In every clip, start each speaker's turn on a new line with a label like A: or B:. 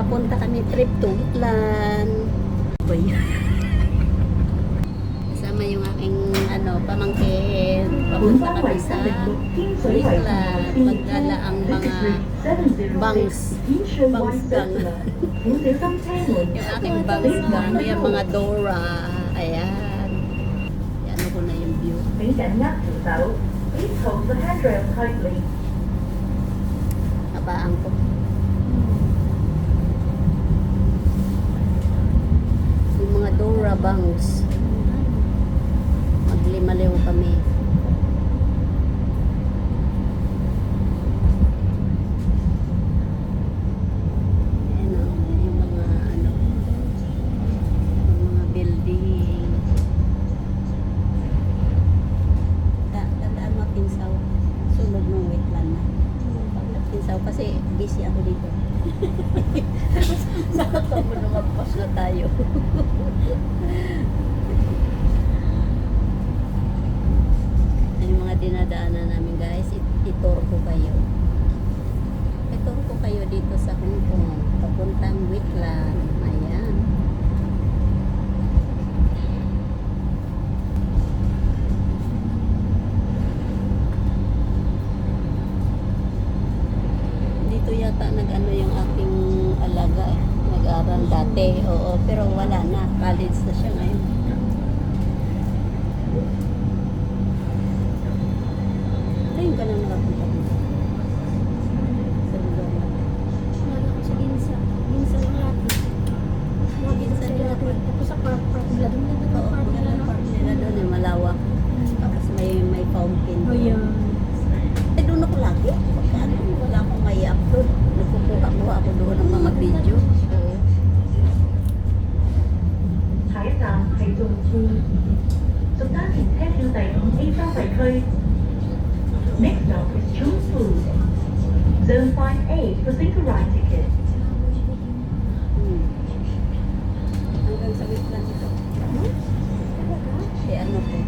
A: papunta kami trip to Wheatland. Boy. Kasama yung aking pamangkin. Papunta kami sa Wheatland. Magdala ang mga bangs gang. Yung aking bangs gang. Yung mga Dora. Ayan. Yan ko na yung view.
B: Please hold the handrail tightly.
A: Abaan ko. Yung mga Dora bangs. Maglimaliw kami. Ayan o, yung mga yung mga building. Tandaan mo, Tinsaw. Sunod ng Wheatland na. Tinsaw kasi busy ako dito. Saka mo lumagpas na tayo. Yung mga dinadaanan namin guys, itur ko kayo. Itur ko kayo dito sa Hong Kong. Papuntang Wheatland. Ayan. Dito yata nag-ano yung aking alaga. Nag-aaral dati. Oo, pero wala na. College na siya ngayon. Ayun ka na nakapunta dito. Sa lugar na.
C: Wala ko sa Ginsa. Ginsa yung lahat. Mga Ginsa yung lahat. Tapos sa park nila. Doon na doon ang park nila.
A: Park nila doon yung malawak. Tapos may fountain.
C: Oh, yeah.
A: Eh, doon ako lagi. Pagkaan, wala akong may upload. Nagkukuha ako doon ng mga video. Oo.
B: 下一站係眾村，屬單程車票第5A 收費區。Next stop is Chung Fu. Zone 5A for single ride ticket.
A: Hanggang sa Wheatland ito. Eh, ano po?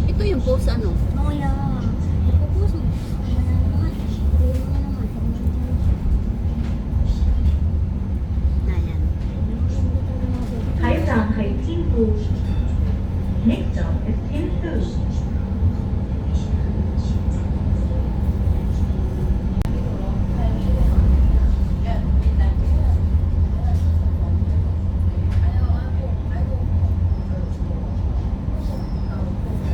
A: Ito yung post ano?
C: Oh, yeah. Pupuso. Wala naman. Hindi naman.
A: Ayan.
B: 下一站係天富。Next stop is Tin Su.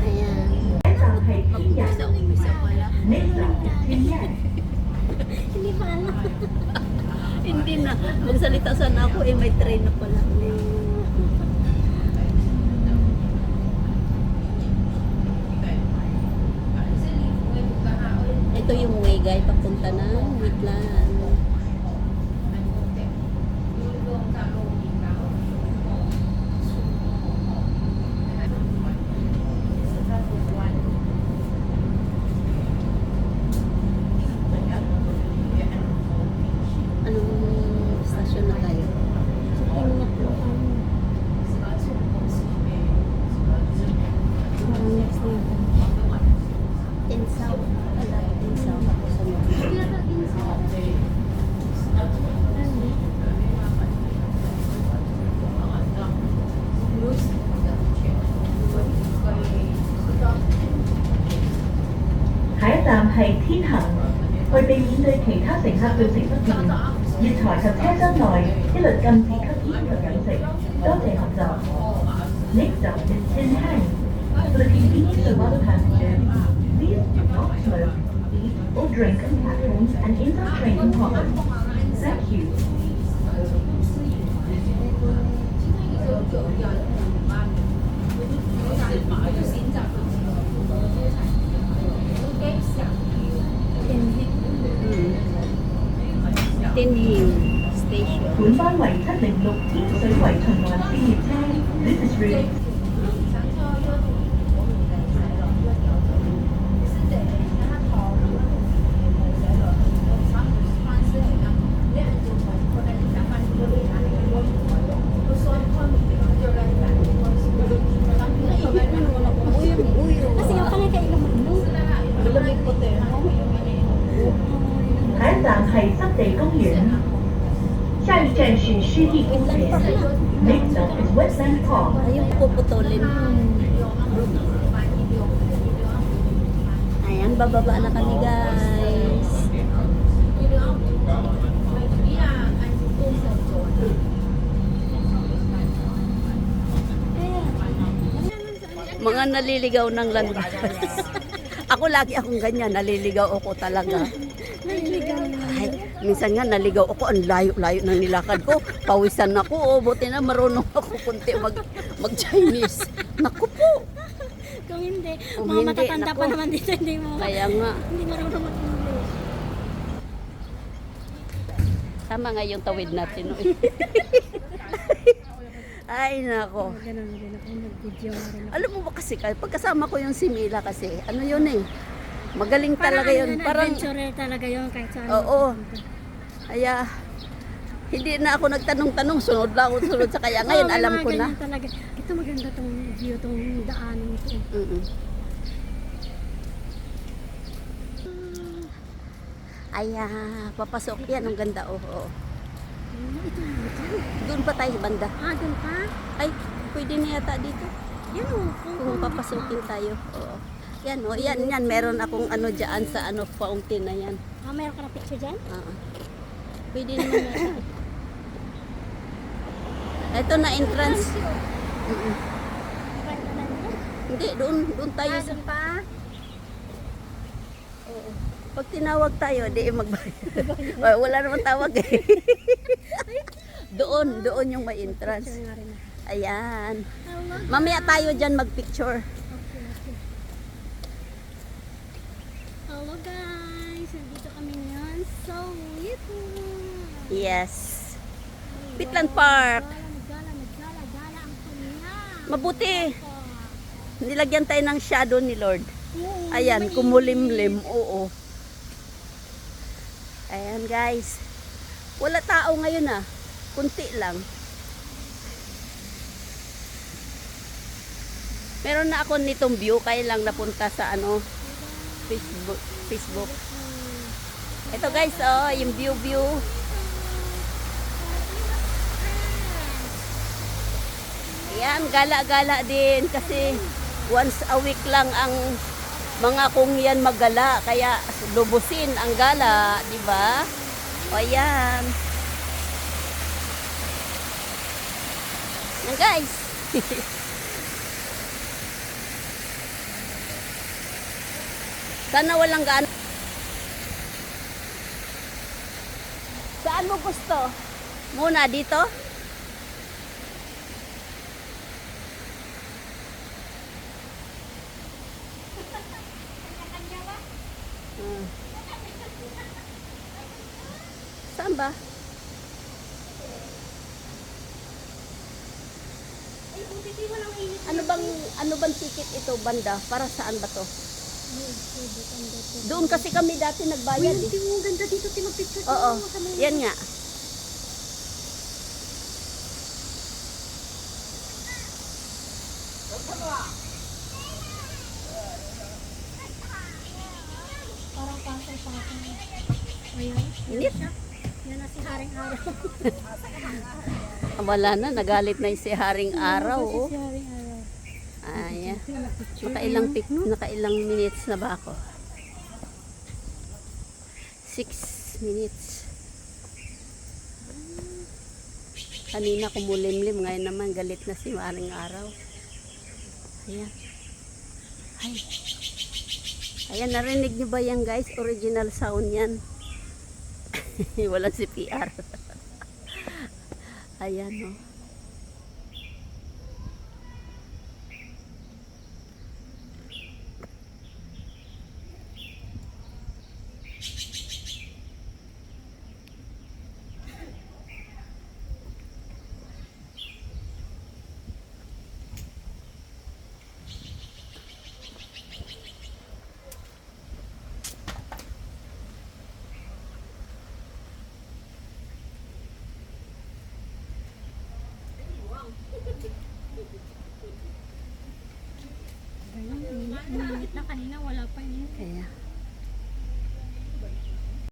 A: Ayan.
B: 下一站係天人。
A: Umpisa pala.
B: Next stop is Tin Yan.
C: Hindi pa alam.
A: Hindi na. Magsalita sana ako eh, may train na pala. Ito yung way guys, papunta ng Wheatland. Anong stasyon na tayo?
C: Sa Tingnak mo tayo. Parang next na yun.
A: Tinsaw. Ala, Tinsaw. Ako sa mga.
C: Kaya ka Ginsa.
B: Ano? 下一站係天恒。為避免對其他乘客造成不便，月台及車廂內一律禁止吸煙及飲食。多謝合作。Next stop is Tin Hang. For the convenience of other passengers, please do not smoke, eat, or drink on platforms and inside train compartments. Thank you.
A: Tin Hill Station.
B: 本班為706天水圍循環線列車。This is really 下一站係濕地公園，下一站是濕地公園。Next stop is Wetland Park。
A: Ayun, puputulin. Ayan, bababa na kami guys. Mga naliligaw ng landas. Ako lagi akong ganyan, naliligaw ako talaga. Ay, minsan nga naligaw ako, ang layo-layo ng nilakad ko. Pawisan ako, oh, buti na marunong ako kunti mag-Chinese. Naku po.
C: Kung hindi,
A: Kung
C: mga
A: hindi,
C: matatanda pa
A: nako.
C: naman dito, hindi mo.
A: Kaya nga,
C: Hindi marunong mag-English.
A: tama nga yung tawid natin. No? Ay, nako.
C: Ganun din ako, nag-video nga rin ako.
A: Alam mo ba kasi, pagkasama ko yung si Mila kasi, ano yun eh, magaling talaga yun. Parang,
C: adventurer talaga yun kahit saan.
A: oo. Kaya, hindi na ako nagtanong-tanong, sunod lang ako sunod sa kaya. Ngayon,
C: Oo, may
A: alam
C: mga
A: ko na.
C: ganyan Talaga. Ito maganda tong view, tong daan ito.
A: Mm-mm. Ay, papasok yan. Ang ganda, oh.
C: Ito.
A: Doon pa tayo banda.
C: Doon pa?
A: Ay, pwede na yata dito.
C: Yan o.
A: Kung papasukin tayo. Oo. Yan, oh. Yan. Meron akong ano dyan sa ano, fountain na yan.
C: Mayroon ka na picture dyan?
A: Pwede naman yata. Ito na entrance. Mm-mm. Hindi, doon tayo sa...
C: Doon pa?
A: Pag tinawag tayo, di magbayad. Wala naman tawag eh. doon yung may entrance.
C: Picture nga rin ako.
A: Ayan.
C: Hello.
A: Mamaya tayo dyan magpicture.
C: Okay. Hello guys, nandito kami ngayon sa Wipo.
A: Yes. Pitlan Park.
C: Nagala ang kanya.
A: Mabuti. Nilagyan tayo ng shadow ni Lord.
C: Oo,
A: Ayan,
C: may-
A: kumulimlim. Oo. Ayan guys. Wala tao ngayon ah. Kunti lang. Meron na ako nitong view kaya lang napunta sa ano Facebook. Ito guys, oh, yung view. Ayan, gala-gala din kasi once a week lang ang mga kung yan maggala kaya lubusin ang gala, di ba? O ayan. Yan guys. Sana walang gaan. Saan mo gusto? Muna dito? Saan ba? Ano bang ticket ito banda? Para saan ba to? Doon kasi kami dati nagbayad eh.
C: Ang ganda dito, tinapicture
A: Oo, yan nga.
C: Parang pasay-pasay. Ayan.
A: Init.
C: Yan na si Haring Araw.
A: Wala na, nagalit na yung si Haring Araw. Oh.
C: Si Haring Araw.
A: Ayan.
C: Tinapicture.
A: Nakailang minutes na ba ako? 6 minutes. Kanina kumulimlim, ngayon naman galit na si Haring Araw. Ayan. Ay. Ayan, narinig niyo ba yan guys? Original sound yan. Walang CPR. Ayan o. Oh.
C: kanina wala pa yun.
A: Kaya,